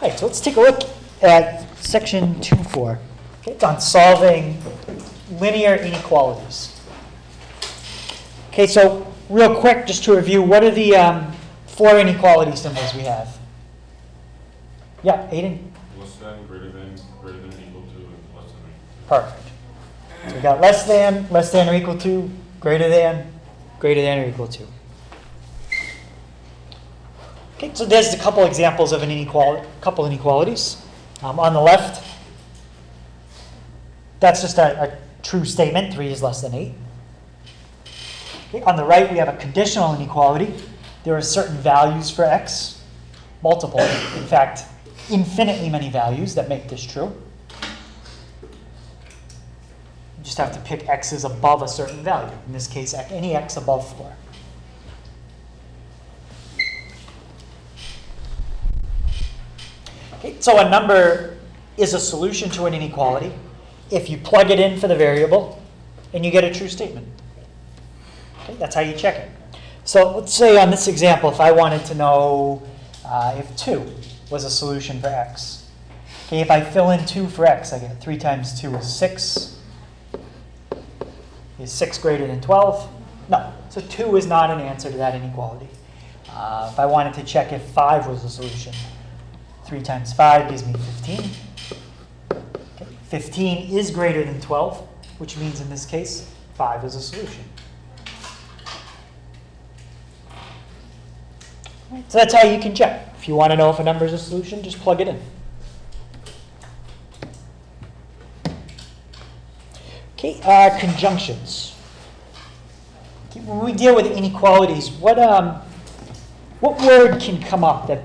All right, so let's take a look at section 2.4. Okay, it's on solving linear inequalities. Okay, so real quick, just to review, what are the 4 inequality symbols we have? Yeah, Aiden? Less than, greater than, equal to, and less than. Perfect. So we got less than or equal to, greater than or equal to. Okay, so there's a couple examples of an inequalities. On the left, that's just a true statement, 3 is less than 8. Okay, on the right, we have a conditional inequality. There are certain values for x, multiple, in fact, infinitely many values that make this true. You just have to pick x's above a certain value. In this case, any x above 4. Okay, so a number is a solution to an inequality if you plug it in for the variable and you get a true statement. Okay, that's how you check it. So let's say on this example, if I wanted to know if 2 was a solution for x. Okay, if I fill in 2 for x, I get 3 times 2 is 6. Is 6 greater than 12? No. So 2 is not an answer to that inequality. If I wanted to check if 5 was a solution, 3 times 5 gives me 15. Okay. 15 is greater than 12, which means in this case, 5 is a solution. So that's how you can check. If you want to know if a number is a solution, just plug it in. Okay, conjunctions. Okay, when we deal with inequalities, what word can come up that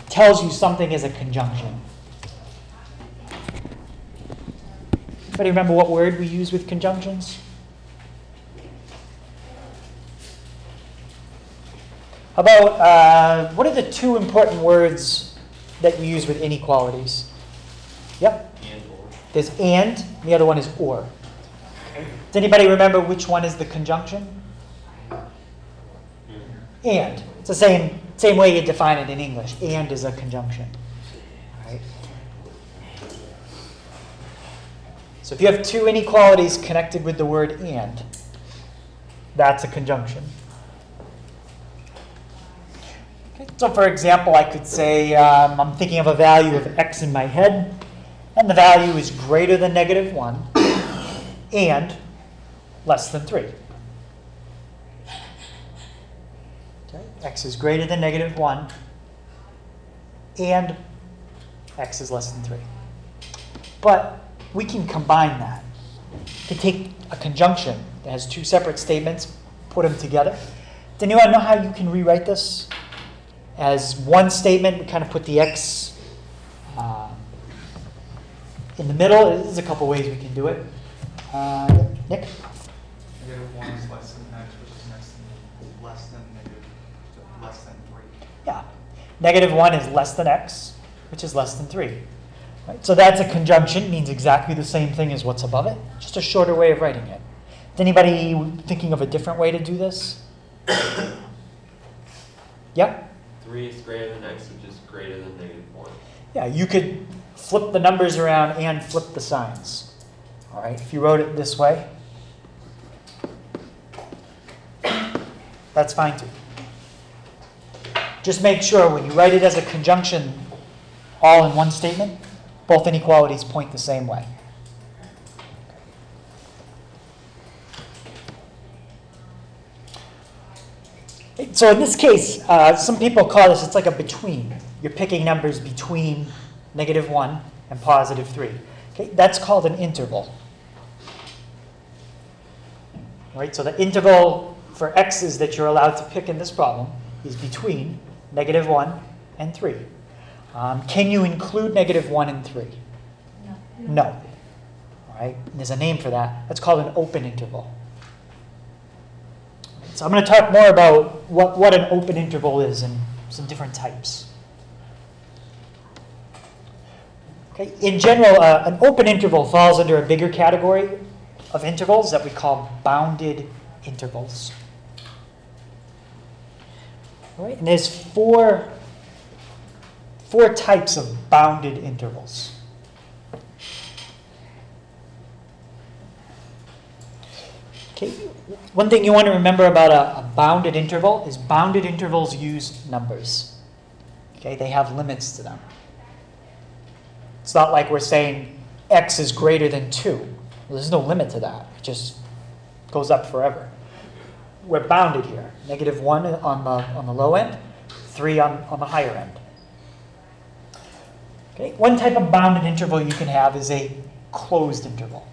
tells you something is a conjunction? Anybody remember what word we use with conjunctions? How about, what are the 2 important words that we use with inequalities? Yep. And or. There's and the other one is or. Okay. Does anybody remember which one is the conjunction? And. It's the same way you define it in English. And is a conjunction. Right? So if you have 2 inequalities connected with the word and, that's a conjunction. Okay. So for example, I could say I'm thinking of a value of x in my head, and the value is greater than -1 and less than 3. Okay. X is greater than -1 and x is less than 3. But we can combine that. We can take a conjunction that has 2 separate statements, put them together. Does anyone know how you can rewrite this? As one statement, we kind of put the x in the middle. There's a couple ways we can do it. Nick? -1 is less than x, which is less than less than 3. Yeah. -1 is less than x, which is less than 3. Right? So that's a conjunction, means exactly the same thing as what's above it, just a shorter way of writing it. Is anybody thinking of a different way to do this? Yeah? 3 is greater than x, which is greater than -1. Yeah, you could flip the numbers around and flip the signs. All right, if you wrote it this way, that's fine too. Just make sure when you write it as a conjunction all in one statement, both inequalities point the same way. So in this case, some people call this, it's like a between. You're picking numbers between -1 and +3. Okay, that's called an interval. Right, so the interval for x's that you're allowed to pick in this problem is between -1 and 3. Can you include -1 and 3? No. No. All right, and there's a name for that. That's called an open interval. So I'm going to talk more about what an open interval is and some different types. Okay. In general, an open interval falls under a bigger category of intervals that we call bounded intervals. All right. And there's four 4 types of bounded intervals. Okay, one thing you want to remember about a bounded interval is bounded intervals use numbers. Okay, they have limits to them. It's not like we're saying x is greater than 2. Well, there's no limit to that. It just goes up forever. We're bounded here. -1 on the low end, 3 on the higher end. Okay, one type of bounded interval you can have is a closed interval.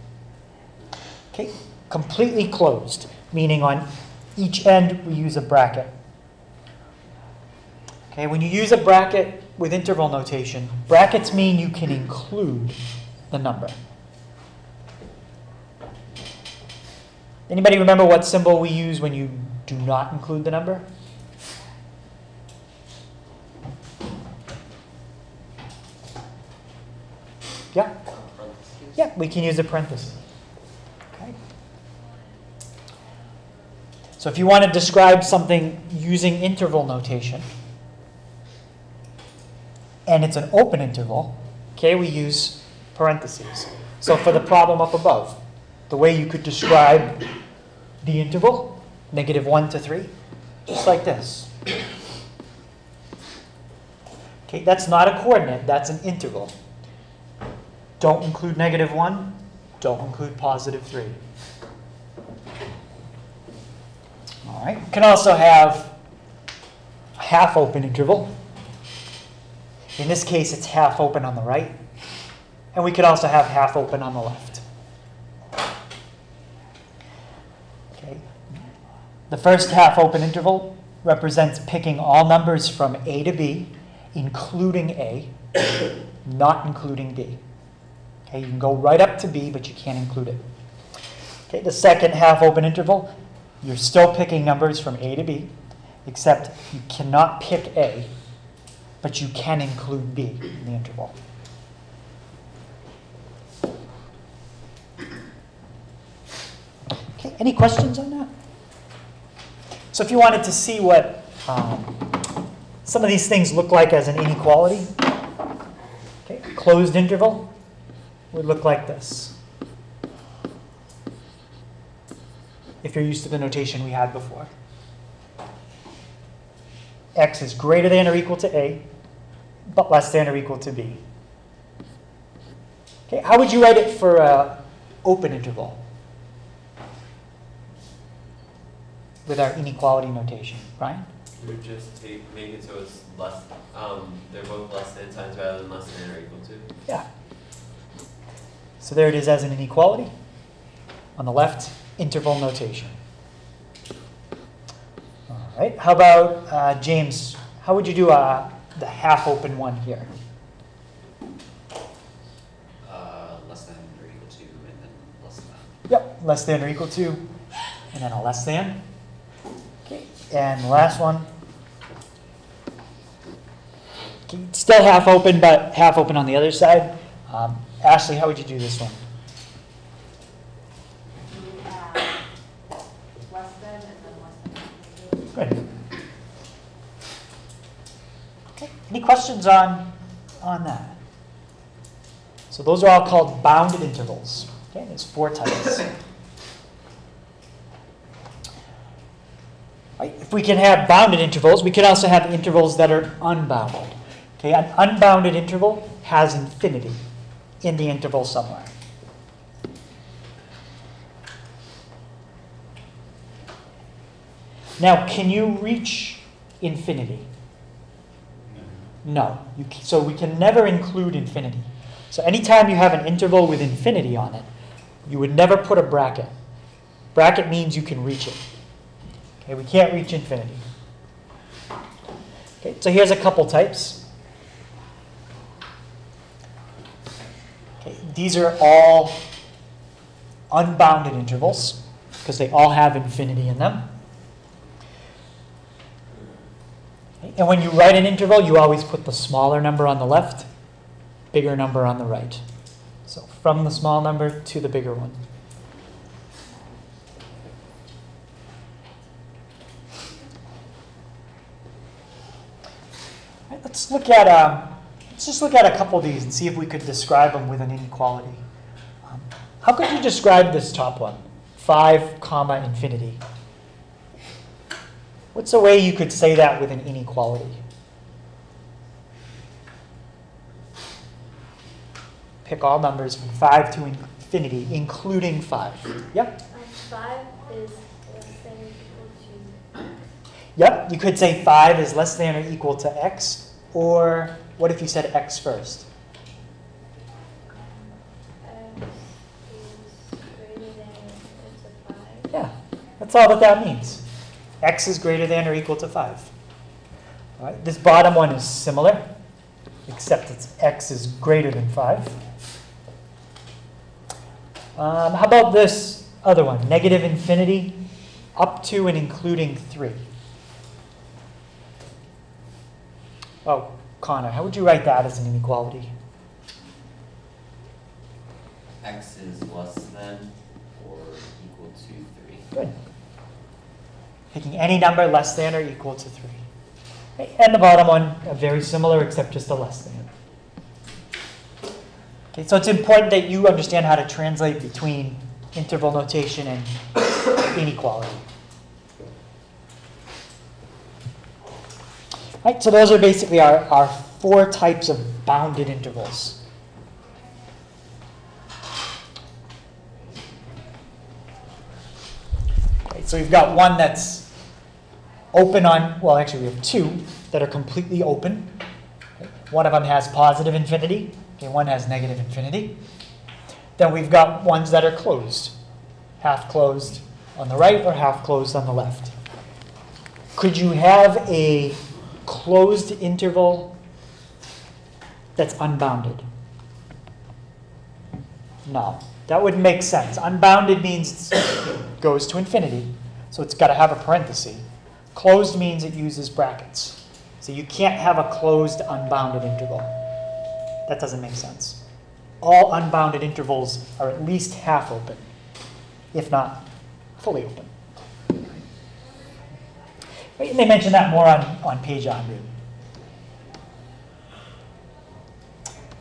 Okay, completely closed, meaning on each end we use a bracket. Okay, when you use a bracket with interval notation, brackets mean you can include the number. Anybody remember what symbol we use when you do not include the number? Yeah? Yeah, we can use a parenthesis. Okay. So if you want to describe something using interval notation, and it's an open interval, okay, we use parentheses. So for the problem up above, the way you could describe the interval, -1 to 3, just like this. Okay, that's not a coordinate, that's an interval. Don't include -1, don't include +3. All right, you can also have a half-open interval. In this case, it's half open on the right. And we could also have half open on the left. Okay. The first half open interval represents picking all numbers from A to B, including A, not including B. Okay, you can go right up to B, but you can't include it. Okay, the second half open interval, you're still picking numbers from A to B, except you cannot pick A, but you can include B in the interval. Okay, any questions on that? So if you wanted to see what some of these things look like as an inequality, okay, closed interval would look like this. If you're used to the notation we had before. X is greater than or equal to A, but less than or equal to B. Okay, how would you write it for an open interval with our inequality notation, Brian? You would just make it so it's less, they're both less than signs rather than less than or equal to. Yeah. So there it is as an inequality. On the left, interval notation. All right, how about James, how would you do the half-open one here? Less than or equal to, and then less than. Yep, less than or equal to, and then a less than. Okay, and the last one. Okay, still half open, but half open on the other side. Ashley, how would you do this one? Less than and then less than. Good. Okay, any questions on that? So those are all called bounded intervals. Okay, there's 4 types. Right, if we can have bounded intervals, we can also have intervals that are unbounded. Okay, an unbounded interval has infinity in the interval somewhere. Now, can you reach infinity? No. So we can never include infinity. So anytime you have an interval with infinity on it, you would never put a bracket. Bracket means you can reach it. Okay, we can't reach infinity. Okay, so here's a couple types. Okay, these are all unbounded intervals because they all have infinity in them. Okay, and when you write an interval, you always put the smaller number on the left, bigger number on the right. So from the small number to the bigger one. All right, let's look at Let's just look at a couple of these and see if we could describe them with an inequality. How could you describe this top one? 5, comma, infinity. What's a way you could say that with an inequality? Pick all numbers from 5 to infinity, including 5. Yep. 5 is less than or equal to. Yep, you could say 5 is less than or equal to x, or what if you said x first? X is greater than or equal to 5. Yeah, that's all that means. X is greater than or equal to 5. All right, this bottom one is similar, except it's x is greater than 5. How about this other one? Negative infinity up to and including 3. Oh, Connor, how would you write that as an inequality? X is less than or equal to 3. Good. Picking any number less than or equal to 3. Okay, and the bottom one, very similar except just a less than. Okay, so it's important that you understand how to translate between interval notation and inequality. Right, so those are basically our 4 types of bounded intervals. Okay, so we've got one that's open on, well, actually we have 2 that are completely open. Okay, one of them has positive infinity. Okay, one has negative infinity. Then we've got ones that are closed, half closed on the right or half closed on the left. Could you have a closed interval that's unbounded? No, that wouldn't make sense. Unbounded means it goes to infinity, so it's got to have a parenthesis. Closed means it uses brackets. So you can't have a closed unbounded interval. That doesn't make sense. All unbounded intervals are at least half open, if not fully open. Right, and they mention that more on page 100.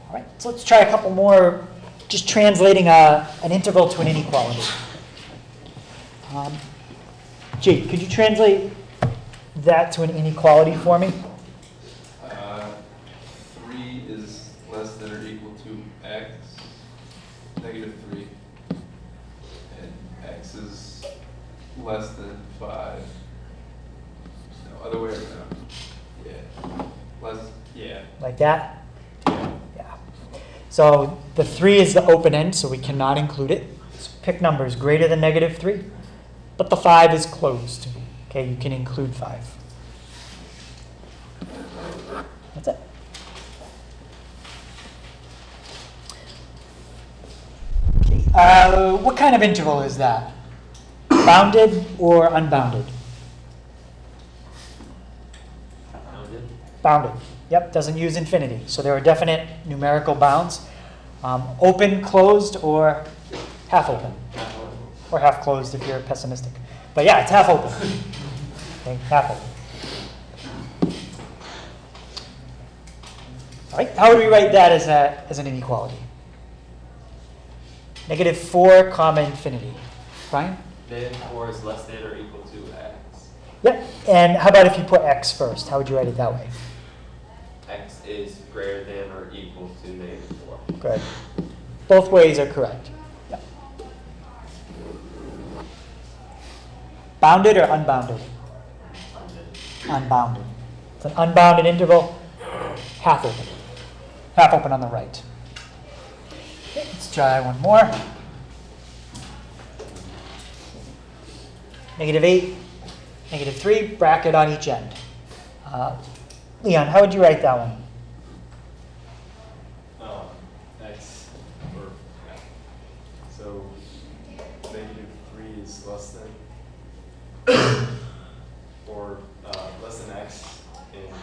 All right, so let's try a couple more, just translating an interval to an inequality. Jake, could you translate that to an inequality for me? 3 is less than or equal to x, negative 3. And x is less than 5. No, other way around. Yeah. Like that? Yeah. So the 3 is the open end, so we cannot include it. So pick numbers greater than negative 3. But the 5 is closed. Okay, you can include 5. That's it. Okay, what kind of interval is that? Bounded or unbounded? Bounded? Bounded. Yep, doesn't use infinity. So there are definite numerical bounds. Open, closed, or half open. Or half closed if you're pessimistic. But yeah, it's half open. Okay, half open. All right, how would we write that as an inequality? Negative 4 comma infinity. Brian? Negative 4 is less than or equal to x. Yep, and how about if you put x first? How would you write it that way? X is greater than or equal to negative 4. Good. Both ways are correct. Yep. Bounded or unbounded? Unbounded. It's an unbounded interval, half open. Half open on the right. Okay, let's try one more. Negative 8, negative 3, bracket on each end. Leon, how would you write that one? X, or, yeah. So, negative 3 is less than, or less than x, and,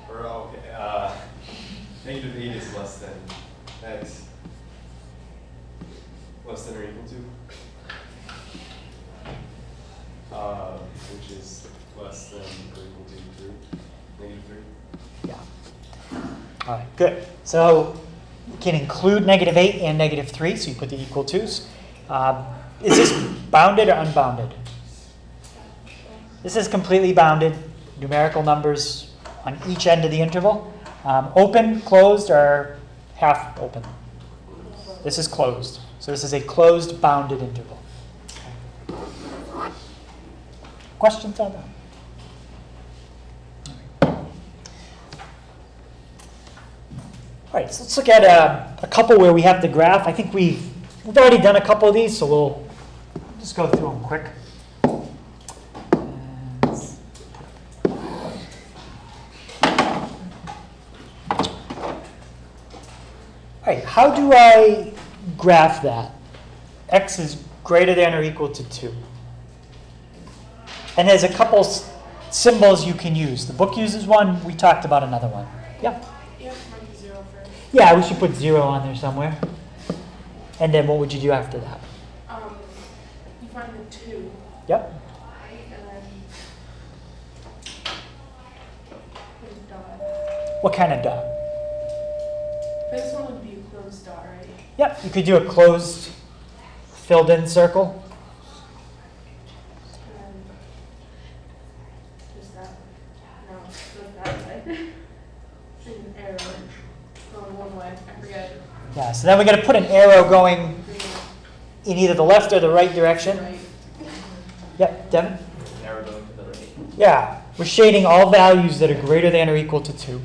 or, okay, negative 8 is less than x, less than or equal to, which is less than or equal to 3, negative 3. Yeah. All right, good. So you can include -8 and -3, so you put the equal tos. Is this bounded or unbounded? This is completely bounded, numerical numbers on each end of the interval. Open, closed, or half open? This is closed. So this is a closed, bounded interval. Questions on that? All right, so let's look at a couple where we have the graph. I think we've already done a couple of these, so we'll just go through them quick. All right, how do I graph that? X is greater than or equal to 2. And there's a couple symbols you can use. The book uses one. We talked about another one. Yeah? You have to mark the 0 first. Yeah, we should put 0 on there somewhere. And then what would you do after that? You find the 2. Yep. And then put a dot. What kind of dot? This one would be a closed dot, right? Yep, you could do a closed, filled in circle. And then just that. No, just that way. An arrow going one way. I forget. Yeah, so then we're going to put an arrow going Green, in either the left or the right direction. right. Yep, Devin? Arrow going to the right. Yeah, we're shading all values that are greater than or equal to 2.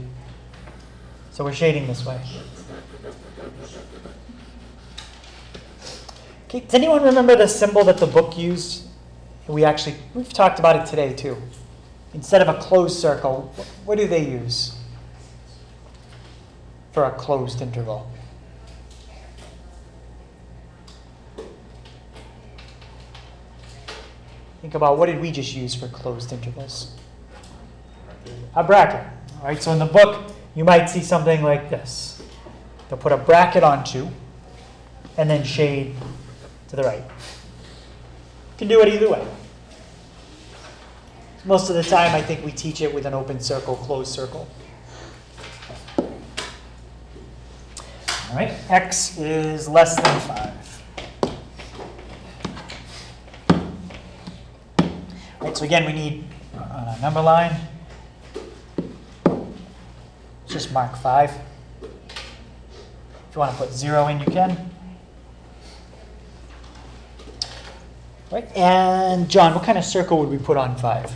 So we're shading this way. Okay, does anyone remember the symbol that the book used? We've talked about it today too. Instead of a closed circle, what do they use for a closed interval? Think about what did we just use for closed intervals? A bracket. All right, so in the book, you might see something like this. They'll put a bracket on 2 and then shade to the right. You can do it either way. Most of the time, I think we teach it with an open circle, closed circle. All right, x is less than 5. All right, so again, we need on a number line, just mark 5. If you want to put 0 in, you can. Right, and John, what kind of circle would we put on 5?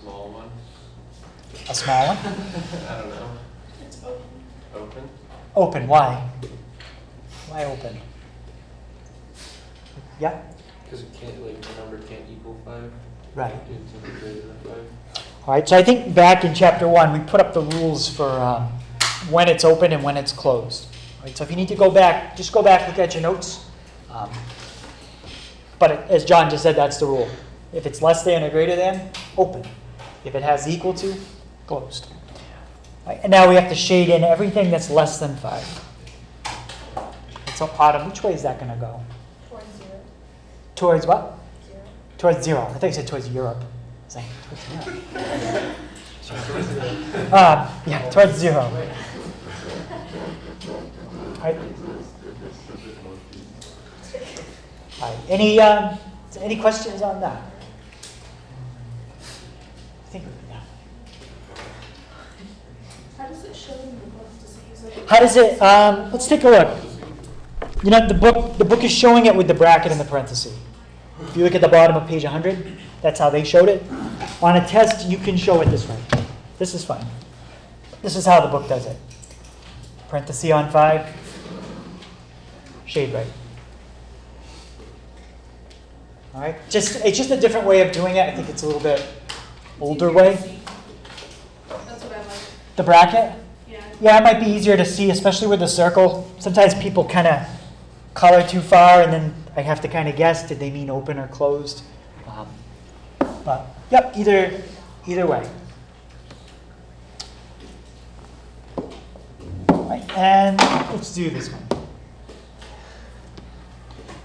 Small one. A small one? I don't know. It's open. Open. Open, why? Why open? Yeah? Because it can't, like, the number can't equal 5. Right. It's something greater than 5. All right, so I think back in chapter 1, we put up the rules for when it's open and when it's closed. All right, so if you need to go back, just go back, look at your notes. But as John just said, that's the rule. If it's less than or greater than, open. If it has equal to, closed. All right, and now we have to shade in everything that's less than 5. So Autumn, which way is that going to go? Towards 0. Towards what? 0. Towards 0. I thought you said towards Europe. I was like, towards Europe. Yeah, towards 0. All right. All right. Any questions on that? I think, yeah. How does it show in the book? Does it use like How does it? Let's take a look. You know, the book is showing it with the bracket and the parenthesis. If you look at the bottom of page 100, that's how they showed it. On a test, you can show it this way. This is fine. This is how the book does it. Parenthesis on 5, shade right. All right. It's just a different way of doing it. I think it's a little bit older way. That's what I like. The bracket. Yeah. Yeah, it might be easier to see, especially with the circle. Sometimes people kind of color too far, and then I have to kind of guess, did they mean open or closed? But, yep, either way. All right, and let's do this one.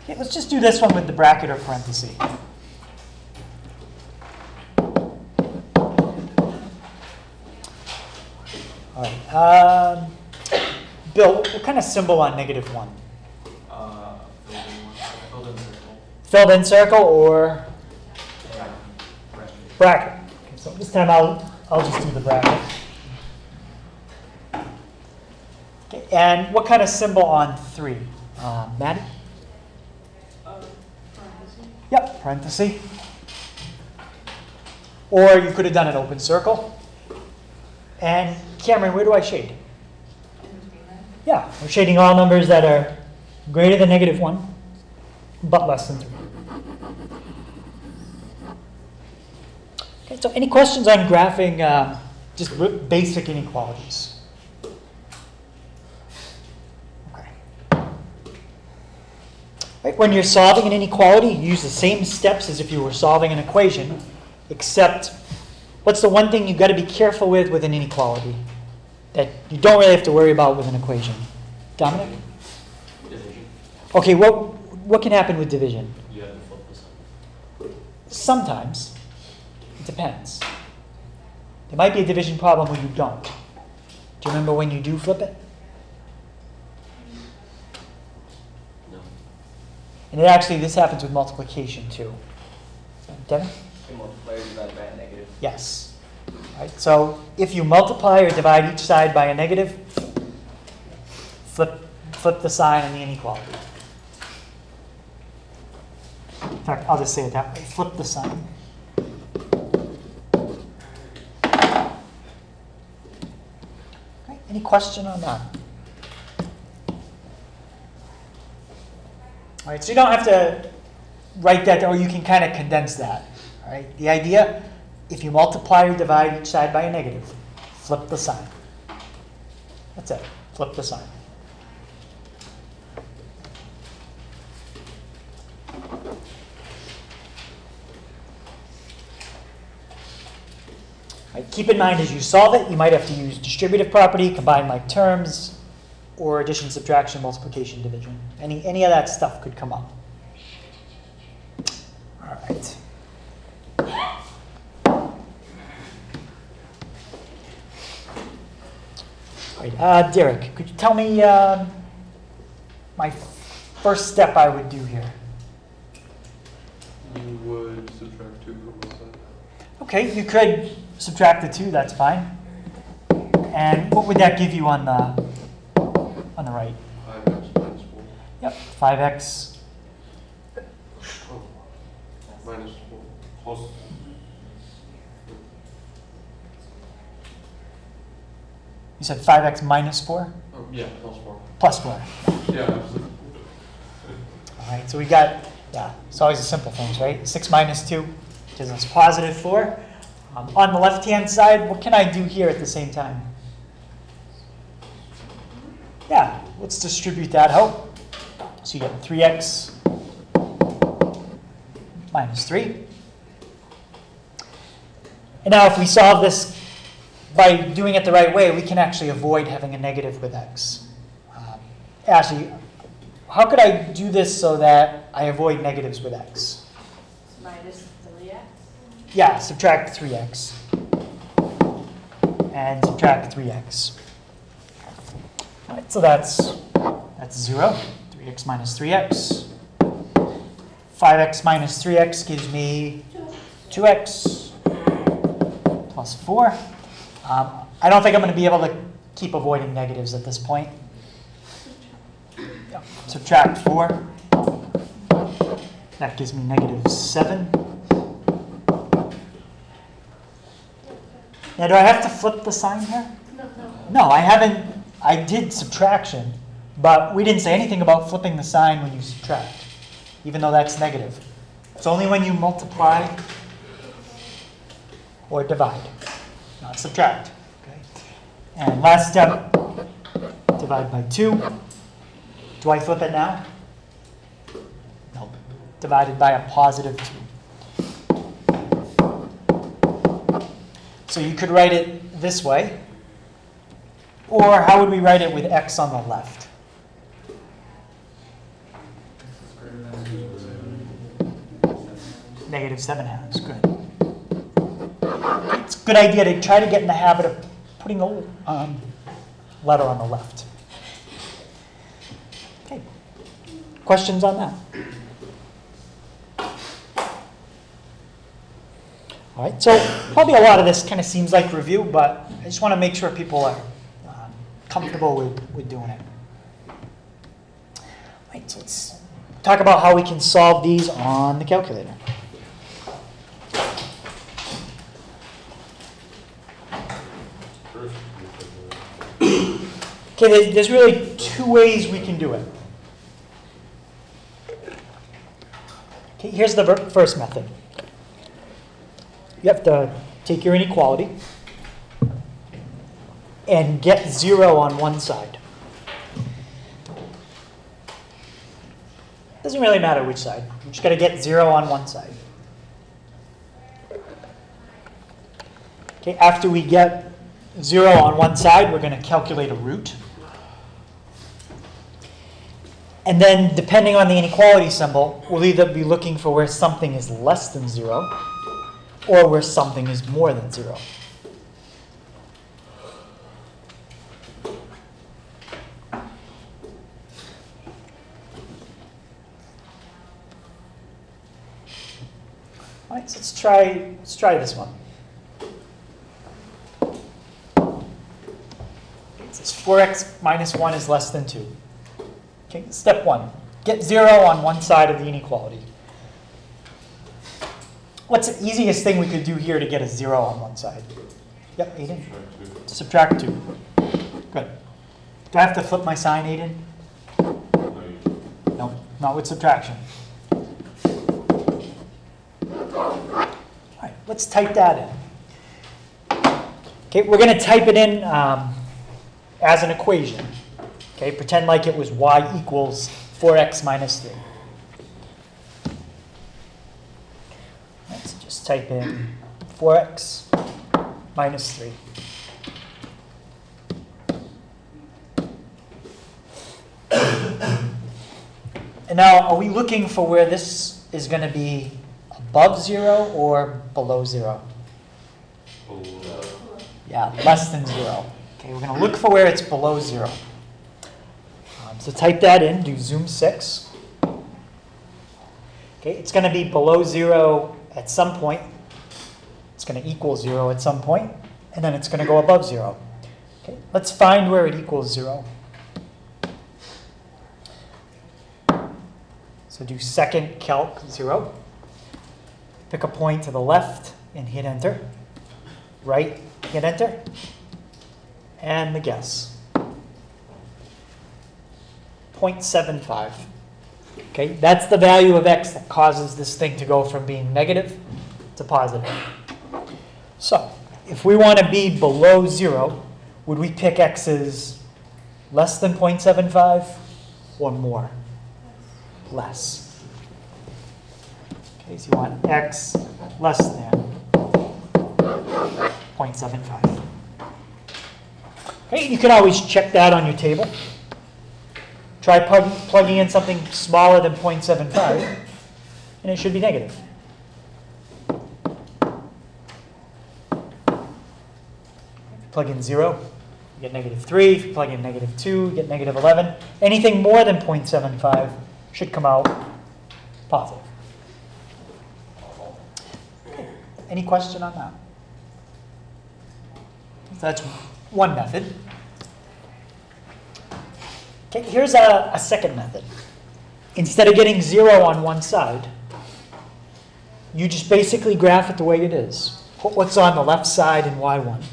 Okay, let's just do this one with the bracket or parenthesis. All right. Bill, what kind of symbol on -1? Filled in circle. Filled in circle or Bracket. bracket? Okay, so this time I'll just do the bracket. Okay, and what kind of symbol on 3? Maddie? Parentheses. Yep, parenthesis. Or you could have done an open circle. And Cameron, where do I shade? Yeah, we're shading all numbers that are greater than -1, but less than 3. Okay, so any questions on graphing just basic inequalities? Okay. Right, when you're solving an inequality, you use the same steps as if you were solving an equation, except what's the one thing you've got to be careful with an inequality that you don't really have to worry about with an equation? Dominic? Division. Okay, what can happen with division? You have to flip this up. Sometimes. It depends. There might be a division problem when you don't. Do you remember when you do flip it? No. And this happens with multiplication too. Devin? Multiplier divided by a negative. Yes. Right, so if you multiply or divide each side by a negative, flip the sign on the inequality. In fact, I'll just say it that way. Flip the sign. Okay, any question on that? All right, so you don't have to write that, or you can kind of condense that. All right, the idea, if you multiply or divide each side by a negative, flip the sign. That's it. Flip the sign. Right, keep in mind as you solve it, you might have to use distributive property, combine like terms, or addition, subtraction, multiplication, division. Any of that stuff could come up. All right. Right, Derek, could you tell me my first step I would do here? You would subtract 2 from both sides. Okay, you could subtract the 2, that's fine. And what would that give you on the right? 5x minus 4. Yep, 5x. Oh. Minus 4. Close. You said 5x minus 4? Oh, yeah, plus 4. Plus 4. Yeah, absolutely. All right, so we got, yeah, it's always the simple things, right? 6 minus 2 gives us positive 4. On the left-hand side, what can I do here at the same time? Yeah, let's distribute that out. So you get 3x minus 3. And now if we solve this by doing it the right way, we can actually avoid having a negative with x. Ashley, how could I do this so that I avoid negatives with x? Minus 3x. Yeah, subtract 3x. And subtract 3x. All right, so that's 0. 3x minus 3x. 5x minus 3x gives me 2x plus 4. I don't think I'm going to be able to keep avoiding negatives at this point. Yeah. Subtract 4. That gives me negative 7. Now, do I have to flip the sign here? No, I haven't. I did subtraction, but we didn't say anything about flipping the sign when you subtract, even though that's negative. It's only when you multiply or divide, not subtract. Okay. And last step, divide by 2. Do I flip it now? No. Divided by a positive 2. So you could write it this way. Or how would we write it with x on the left? Negative 7 halves. Good. It's a good idea to try to get in the habit of putting a letter on the left. Okay. Questions on that? All right, so probably a lot of this kind of seems like review, but I just want to make sure people are comfortable with doing it. All right, so let's talk about how we can solve these on the calculator. First, we could, Okay, there's really two ways we can do it. Okay, here's the first method. You have to take your inequality and get 0 on one side. Doesn't really matter which side. You just got to get 0 on one side. Okay, after we get 0 on one side, we're going to calculate a root. And then, depending on the inequality symbol, we'll either be looking for where something is less than 0 or where something is more than 0. All right, so let's try this one. It says 4x minus 1 is less than 2. Okay, step 1, get 0 on one side of the inequality. What's the easiest thing we could do here to get a 0 on one side? Yep, Aiden? Subtract 2. Good. Do I have to flip my sign, Aiden? No, not with subtraction. All right, let's type that in. Okay, we're going to type it in as an equation. Okay, pretend like it was y equals 4x minus 3. Let's just type in 4x minus 3. And now, are we looking for where this is going to be above 0 or below 0? Yeah, less than 0. Okay, we're going to look for where it's below 0. So type that in, do zoom 6. Okay, it's going to be below 0 at some point. It's going to equal 0 at some point, and then it's going to go above 0. Okay, let's find where it equals 0. So do second calc 0. Pick a point to the left and hit enter. Right, hit enter. And the guess. 0.75. Okay, that's the value of x that causes this thing to go from being negative to positive. So, if we want to be below 0, would we pick x as less than 0.75 or more? Less. Okay, so you want x less than 0.75. Okay, you can always check that on your table. Try plugging in something smaller than 0.75, and it should be negative. If you plug in 0, you get negative 3. If you plug in negative 2, you get negative 11. Anything more than 0.75 should come out positive. Okay. Any question on that? So that's one method. Okay, here's a second method. Instead of getting 0 on one side, you just basically graph it the way it is. Put what's on the left side in y1.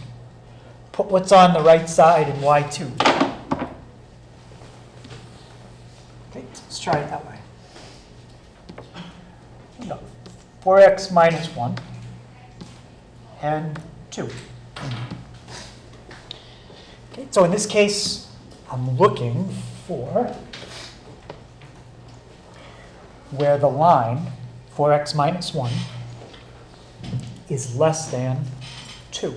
Put what's on the right side in y2. Okay, let's try it that way. 4x minus 1 and 2. Okay, so in this case, I'm looking for where the line 4x minus 1 is less than 2.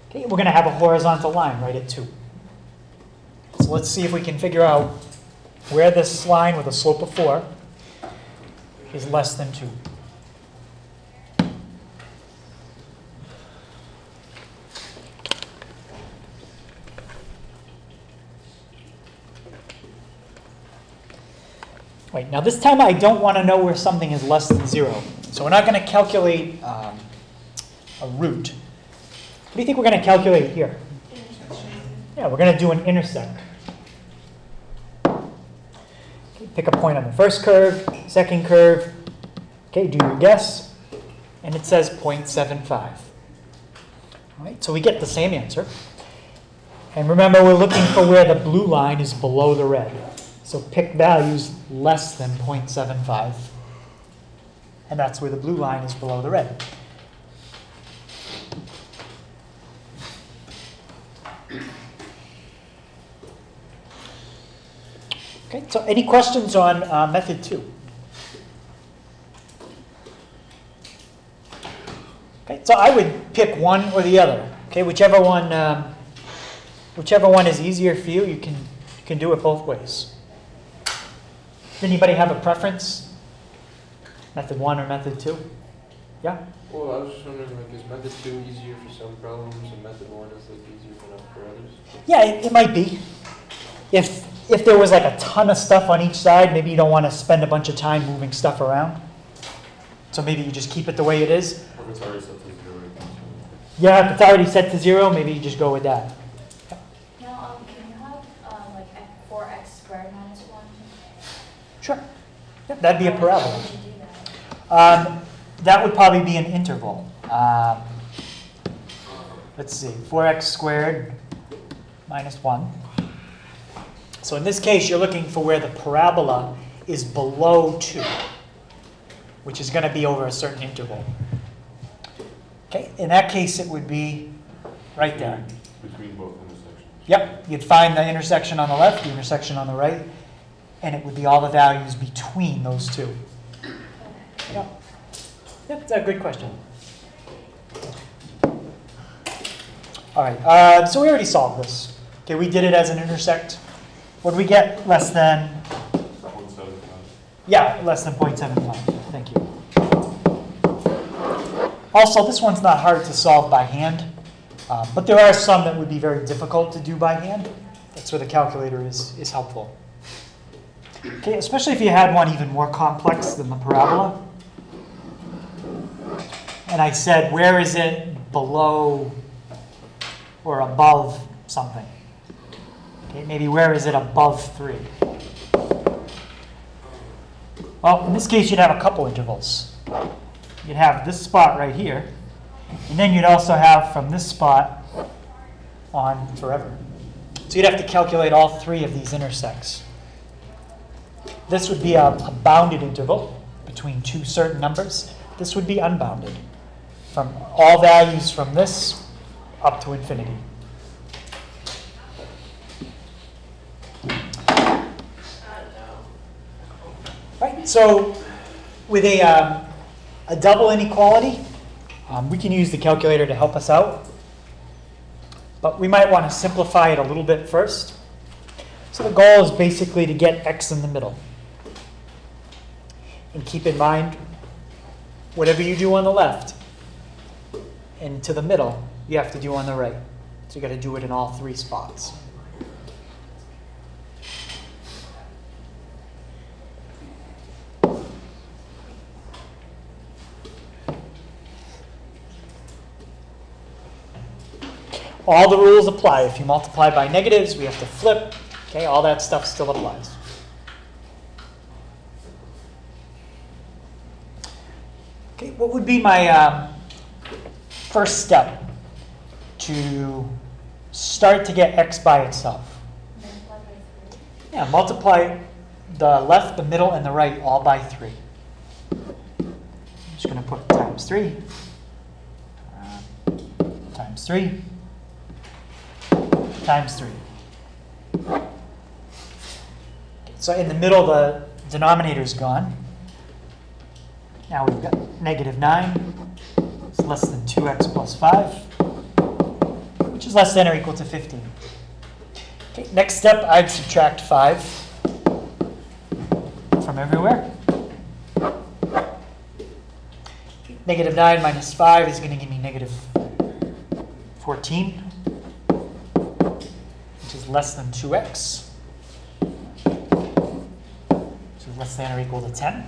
Okay, we're going to have a horizontal line right at 2. So let's see if we can figure out where this line with a slope of 4 is less than 2. Right, now this time I don't want to know where something is less than 0. So we're not going to calculate a root. What do you think we're going to calculate here? Yeah, we're going to do an intersect. Okay, pick a point on the first curve, second curve. Okay, do your guess. And it says 0.75. All right, so we get the same answer. And remember, we're looking for where the blue line is below the red. So pick values less than 0.75. And that's where the blue line is below the red. Okay, so any questions on method 2? Okay, so I would pick one or the other. Okay, whichever one is easier for you, you can do it both ways. Does anybody have a preference? Method 1 or method 2? Yeah? Well, I was just wondering, like, is method 2 easier for some problems and method 1 is like easier for others? Yeah, it might be. If there was like a ton of stuff on each side, maybe you don't want to spend a bunch of time moving stuff around. So maybe you just keep it the way it is. Or if it's already set to 0. Yeah, if it's already set to 0, maybe you just go with that. Now, can you have like 4x squared minus 1? Sure. Yep, that'd be a parabola. How would you do that? That would probably be an interval. Let's see, 4x squared minus 1. So in this case, you're looking for where the parabola is below 2, which is going to be over a certain interval. Okay, in that case, it would be right there. Between both intersections. Yep, you'd find the intersection on the left, the intersection on the right, and it would be all the values between those two. Yep, that's a good question. All right, so we already solved this. Okay, we did it as an intersect. What did we get? Less than? 0.75. Yeah, less than 0.75. Thank you. Also, this one's not hard to solve by hand, but there are some that would be very difficult to do by hand. That's where the calculator is helpful. Okay, especially if you had one even more complex than the parabola. And I said, where is it below or above something? Okay, maybe where is it above 3? Well, in this case, you'd have a couple intervals. You'd have this spot right here, and then you'd also have from this spot on forever. So you'd have to calculate all 3 of these intersects. This would be a bounded interval between 2 certain numbers. This would be unbounded, from all values from this up to infinity. Right, so with a double inequality, we can use the calculator to help us out. But we might want to simplify it a little bit first. So the goal is basically to get x in the middle. And keep in mind, whatever you do on the left and to the middle, you have to do on the right. So you got to do it in all 3 spots. All the rules apply. If you multiply by negatives, we have to flip. Okay, all that stuff still applies. Okay, what would be my first step to start to get x by itself? Multiply by 3. Yeah, multiply the left, the middle, and the right all by 3. I'm just going to put times 3, times 3, times 3. So in the middle, the denominator is gone. Now we've got -9. It's less than 2x plus 5, which is less than or equal to 15. Okay, next step, I'd subtract 5 from everywhere. -9 minus 5 is going to give me -14. Which is less than 2x. So less than or equal to 10.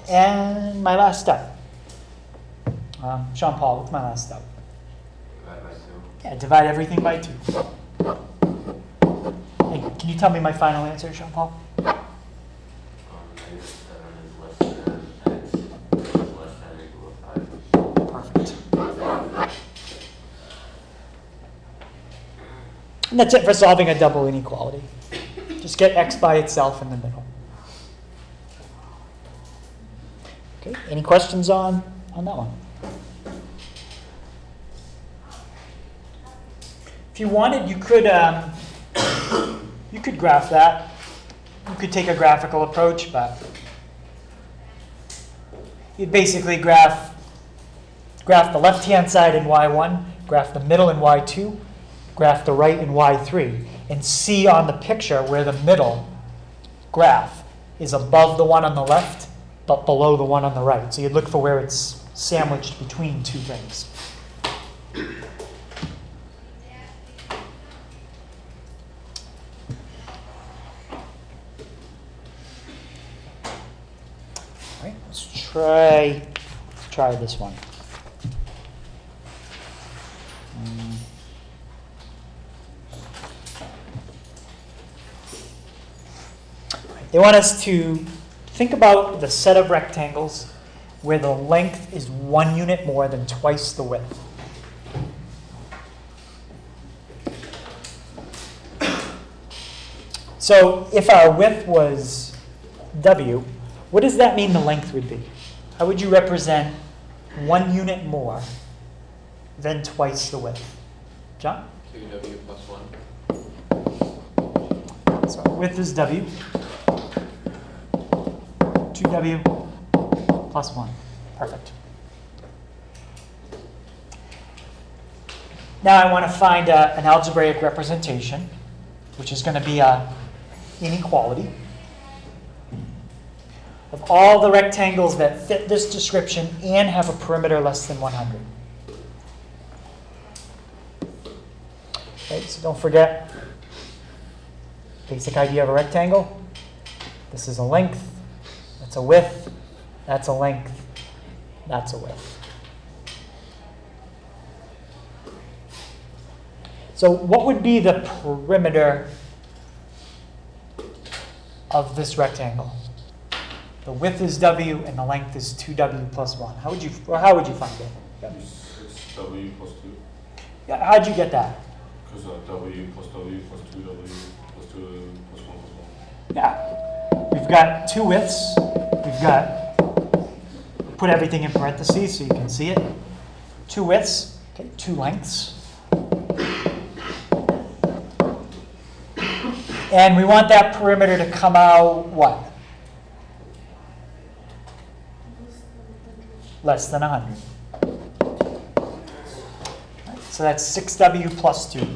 And my last step. Sean Paul, what's my last step? Divide by 2. Yeah, divide everything by 2. Hey, can you tell me my final answer, Sean Paul? Negative 7 is less than x, is less than or equal to 5. Perfect. And that's it for solving a double inequality. Just get x by itself in the middle. Okay, any questions on that one? If you wanted, you could graph that. You could take a graphical approach, but you'd basically graph the left-hand side in y1, graph the middle in y2, graph the right in y3, and see on the picture where the middle graph is above the one on the left, but below the one on the right. So you'd look for where it's sandwiched between two things. All right, let's try this one. They want us to think about the set of rectangles where the length is 1 unit more than twice the width. So if our width was W, what does that mean the length would be? How would you represent 1 unit more than twice the width? John? 2W plus 1. So our width is W. 2W plus 1. Perfect. Now I want to find an algebraic representation, which is going to be an inequality, of all the rectangles that fit this description and have a perimeter less than 100. Okay, so don't forget, basic idea of a rectangle. This is a length. That's a width, that's a length, that's a width. So what would be the perimeter of this rectangle? The width is W and the length is 2W plus 1. How would you find it? Yeah. It's W plus 2. Yeah, how'd you get that? Because W plus 2W plus 2 plus 1 plus 1. Yeah. We've got two widths. We've got, put everything in parentheses so you can see it. Two widths, okay, two lengths. And we want that perimeter to come out what? Less than 100. Right, so that's 6W plus 2.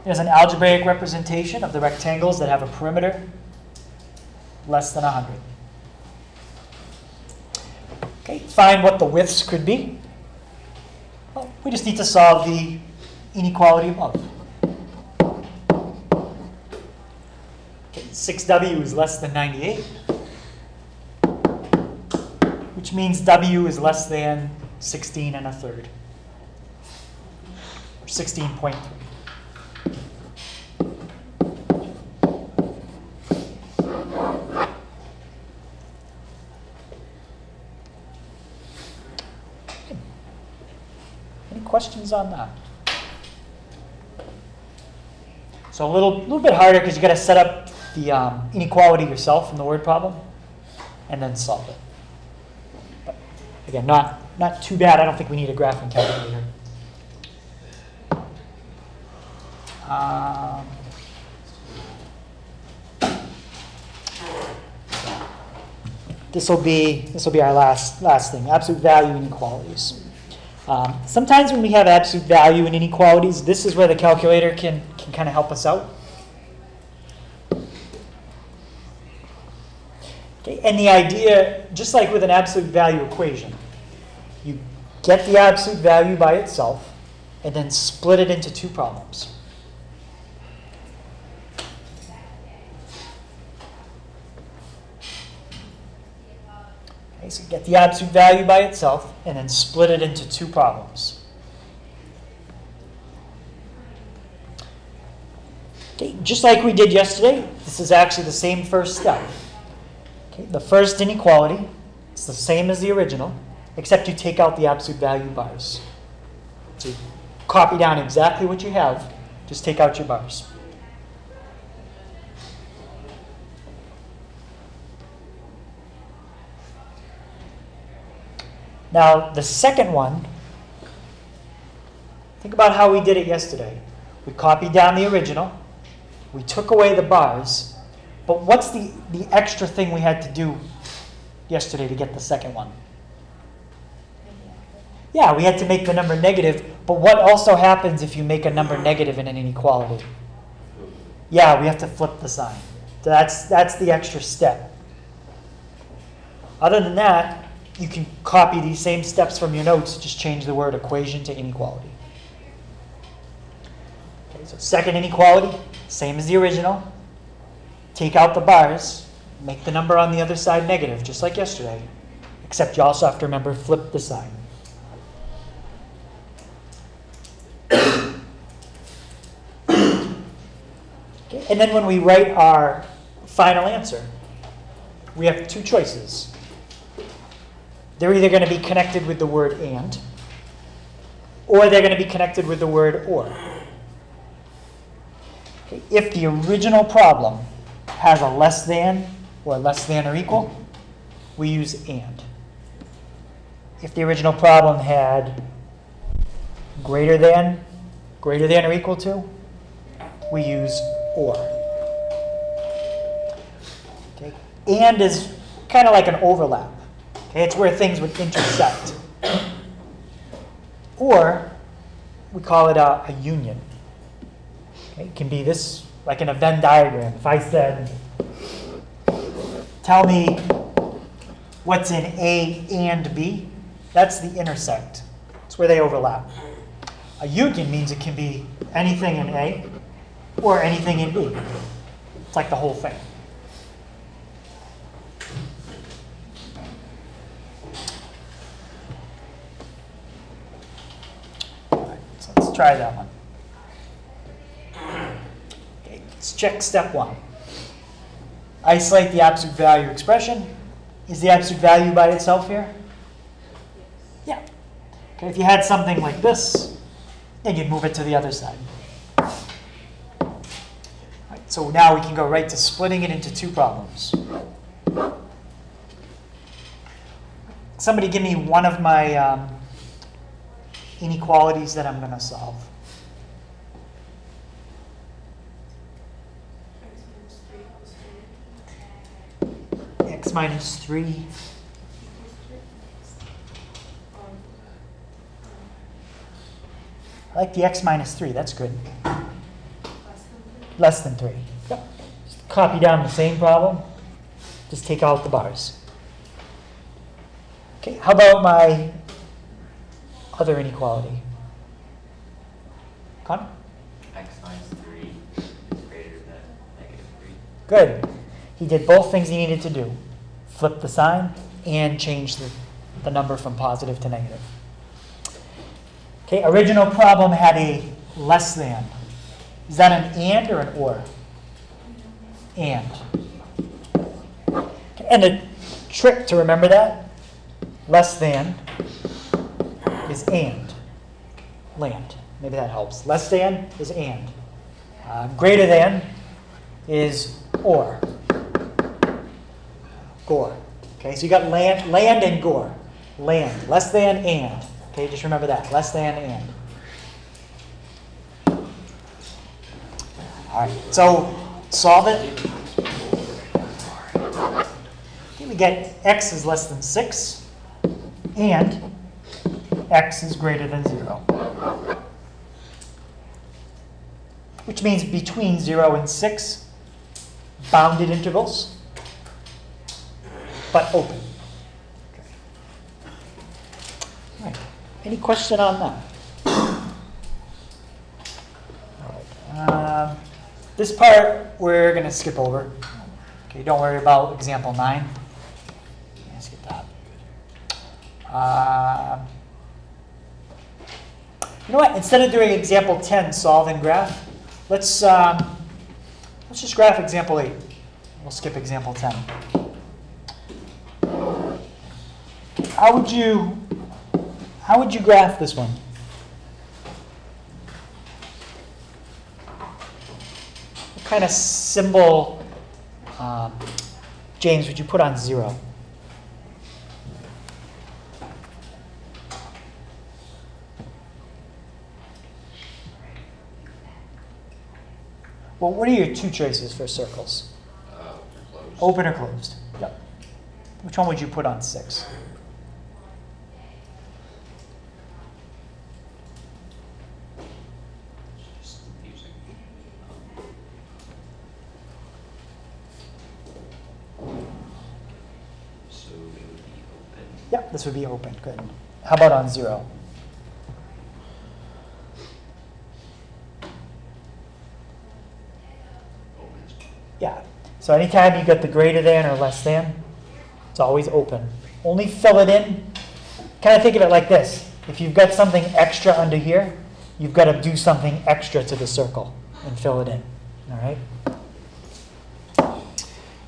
There's an algebraic representation of the rectangles that have a perimeter less than 100. Okay, find what the widths could be. Well, we just need to solve the inequality above. Okay, 6W is less than 98, which means W is less than 16 1/3, or 16.3. Questions on that? So a little bit harder because you got to set up the inequality yourself in the word problem and then solve it. But again, not too bad. I don't think we need a graphing calculator. This will be our last thing. Absolute value inequalities. Sometimes when we have absolute value and inequalities, this is where the calculator can kind of help us out. Okay, and the idea, just like with an absolute value equation, you get the absolute value by itself and then split it into two problems. Okay, so get the absolute value by itself and then split it into two problems. Okay, just like we did yesterday, this is actually the same first step. Okay, the first inequality, it's the same as the original, except you take out the absolute value bars. So you copy down exactly what you have, just take out your bars. Now, the second one, think about how we did it yesterday. We copied down the original, we took away the bars, but what's the extra thing we had to do yesterday to get the second one? Yeah, we had to make the number negative, but what also happens if you make a number negative in an inequality? Yeah, we have to flip the sign. So that's the extra step. Other than that, you can copy these same steps from your notes, just change the word equation to inequality. Okay, so second inequality, same as the original. Take out the bars, make the number on the other side negative, just like yesterday. Except you also have to remember, flip the sign. Okay, and then when we write our final answer, we have two choices. They're either going to be connected with the word and, or they're going to be connected with the word or. Okay, if the original problem has a less than or equal, we use and. If the original problem had greater than or equal to, we use or. Okay, and is kind of like an overlap. Okay, it's where things would intersect. Or we call it a union. Okay, it can be this, like in a Venn diagram. If I said, tell me what's in A and B, that's the intersect. It's where they overlap. A union means it can be anything in A or anything in B. It's like the whole thing. Let's try that one. Okay, let's check step one. Isolate the absolute value expression. Is the absolute value by itself here? Yeah. Okay, if you had something like this, then you'd move it to the other side. Right, so now we can go right to splitting it into two problems. Somebody give me one of my inequalities that I'm going to solve. X minus 3. I like the x minus 3. That's good. Less than 3. Yep. Just copy down the same problem. Just take out the bars. Okay, how about my other inequality? Connor? X minus 3 is greater than negative 3. Good. He did both things he needed to do. Flip the sign and change the number from positive to negative. Okay, original problem had a less than. Is that an and or an or? And. Okay, and the trick to remember that, less than is and. Land. Maybe that helps. Less than is and. Greater than is or. Gore. Okay, so you got land and gore. Land. Less than and. Okay, just remember that. Less than and. All right, so solve it. Okay, we get x is less than 6 and x is greater than 0. Which means between 0 and 6, bounded intervals, but open. Okay. All right. Any question on that? All right. This part we're going to skip over. Okay, don't worry about example 9. Yeah, skip that. You know what? Instead of doing example 10, solve and graph, let's just graph example 8. We'll skip example 10. How would you graph this one? What kind of symbol, James, would you put on 0? Well, what are your two choices for circles? Closed. Open or closed? Yep. Which one would you put on 6? Just confusing. So it would be open. Yep, this would be open. Good. How about on 0? Open is Yeah. So anytime you got the greater than or less than, it's always open. Only fill it in. Kind of think of it like this. If you've got something extra under here, you've got to do something extra to the circle and fill it in. All right?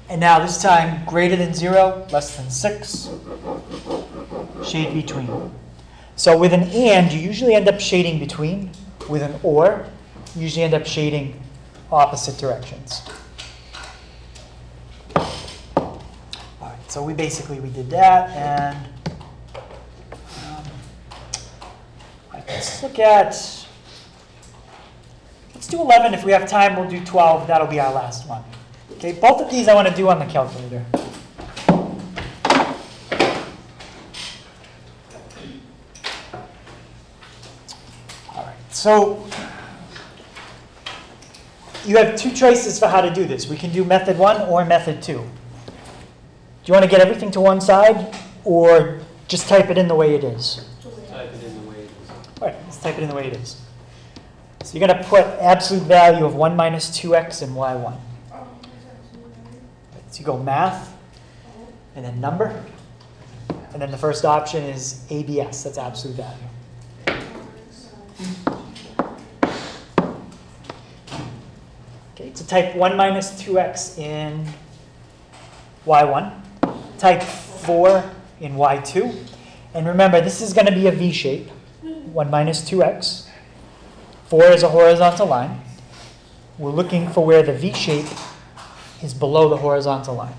And now this time, greater than 0, less than 6, shade between. So with an and, you usually end up shading between. With an or, you usually end up shading opposite directions. All right, so we did that, and let's do 11. If we have time, we'll do 12. That'll be our last one. Okay, both of these I want to do on the calculator. All right, so you have two choices for how to do this. We can do method 1 or method 2. Do you want to get everything to one side, or just type it in the way it is? Type it in the way it is. All right, let's type it in the way it is. So you're going to put absolute value of 1 minus 2x and y1. So you go math, and then number, and then the first option is ABS, that's absolute value. Okay, so type 1 minus 2x in y1, type 4 in y2, and remember this is going to be a V shape, 1 minus 2x, 4 is a horizontal line. We're looking for where the V shape is below the horizontal line.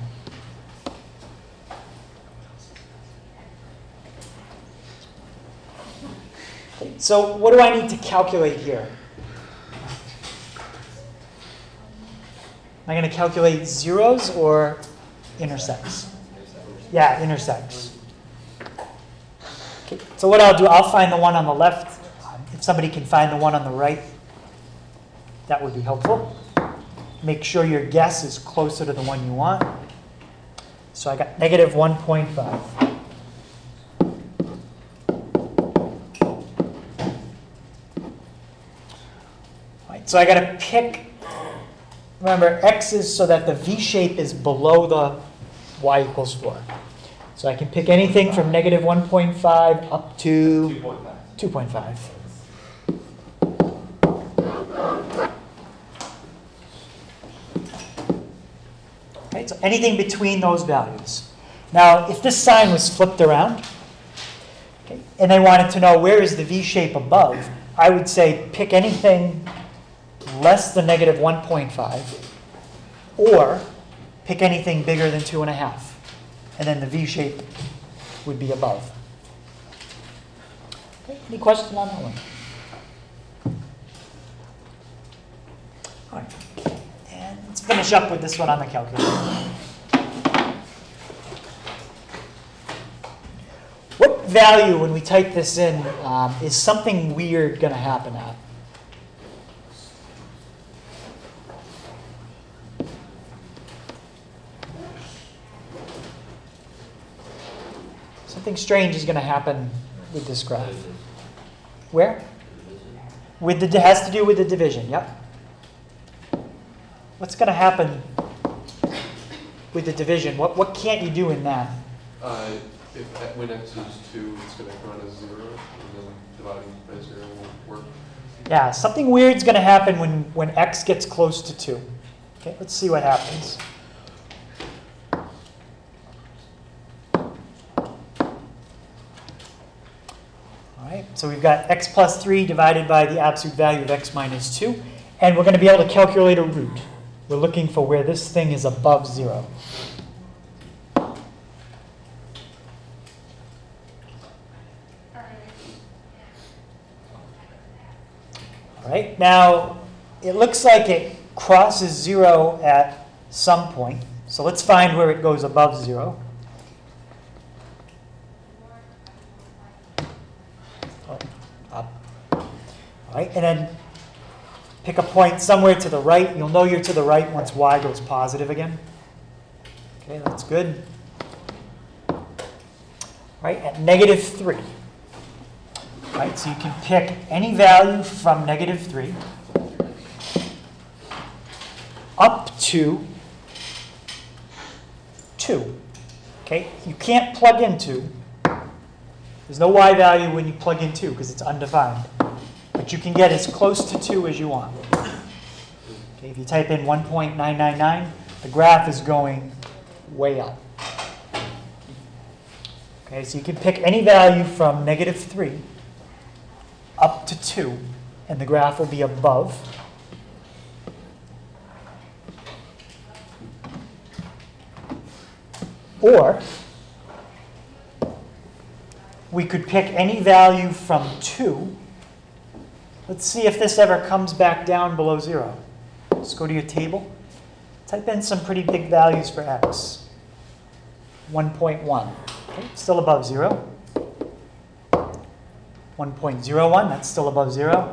Okay, so what do I need to calculate here? Am I going to calculate zeros or intersects? Yeah, intersects. Okay, so what I'll do, I'll find the one on the left. If somebody can find the one on the right, that would be helpful. Make sure your guess is closer to the one you want. So I got negative 1.5. Right, so I got to pick, remember, x is so that the V shape is below the y equals 4. So I can pick anything from negative 1.5 up to 2.5. Right, so anything between those values. Now, if this sign was flipped around, okay, and they wanted to know where is the V shape above, I would say pick anything less than negative 1.5, or pick anything bigger than 2.5, and then the V shape would be above. Okay, any questions on that one? All right. And let's finish up with this one on the calculator. What value, when we type this in, is something weird going to happen at? Something strange is going to happen with this graph. Where? With the has to do with the division. Yep. What's going to happen with the division? What can't you do in that? If, when x is 2, it's going to run as 0, and then dividing by 0 won't work. Yeah, something weird's going to happen when x gets close to 2. Okay, let's see what happens. All right, so we've got x plus 3 divided by the absolute value of x minus 2. And we're going to be able to calculate a root. We're looking for where this thing is above 0. All right, now it looks like it crosses 0 at some point. So let's find where it goes above 0. Up. All right, and then pick a point somewhere to the right. You'll know you're to the right once y goes positive again. Okay, that's good. All right, at negative 3. All right, so you can pick any value from negative 3 up to 2. Okay, you can't plug in 2. There's no y value when you plug in 2 because it's undefined. But you can get as close to 2 as you want. Okay, if you type in 1.999, the graph is going way up. Okay, so you can pick any value from negative 3 up to 2, and the graph will be above. Or we could pick any value from 2. Let's see if this ever comes back down below 0. Let's go to your table. Type in some pretty big values for x. 1.1. Okay, still above 0. 1.01, that's still above 0.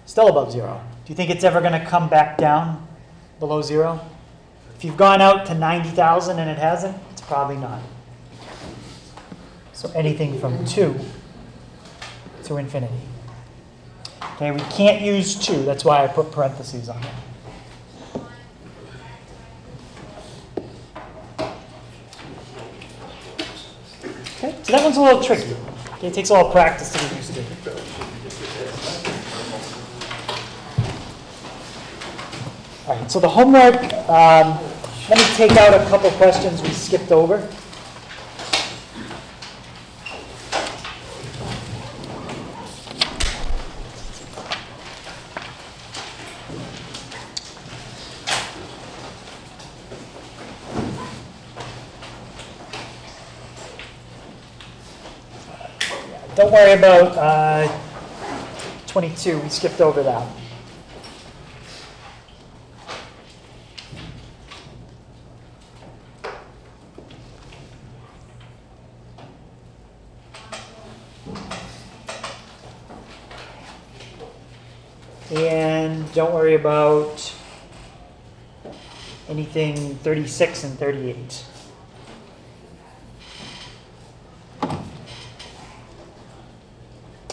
Still above 0. Do you think it's ever going to come back down below 0? If you've gone out to 90,000 and it hasn't, it's probably not. So anything from 2 to infinity. Okay, we can't use 2. That's why I put parentheses on it. Okay, so that one's a little tricky. Okay, it takes a little practice to get used to. All right, so the homework, let me take out a couple questions we skipped over. Don't worry about 22. We skipped over that. And don't worry about anything 36 and 38.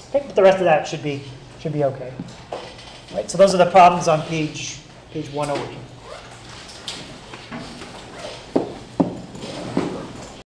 Okay, but the rest of that should be okay. All right, so those are the problems on page 108.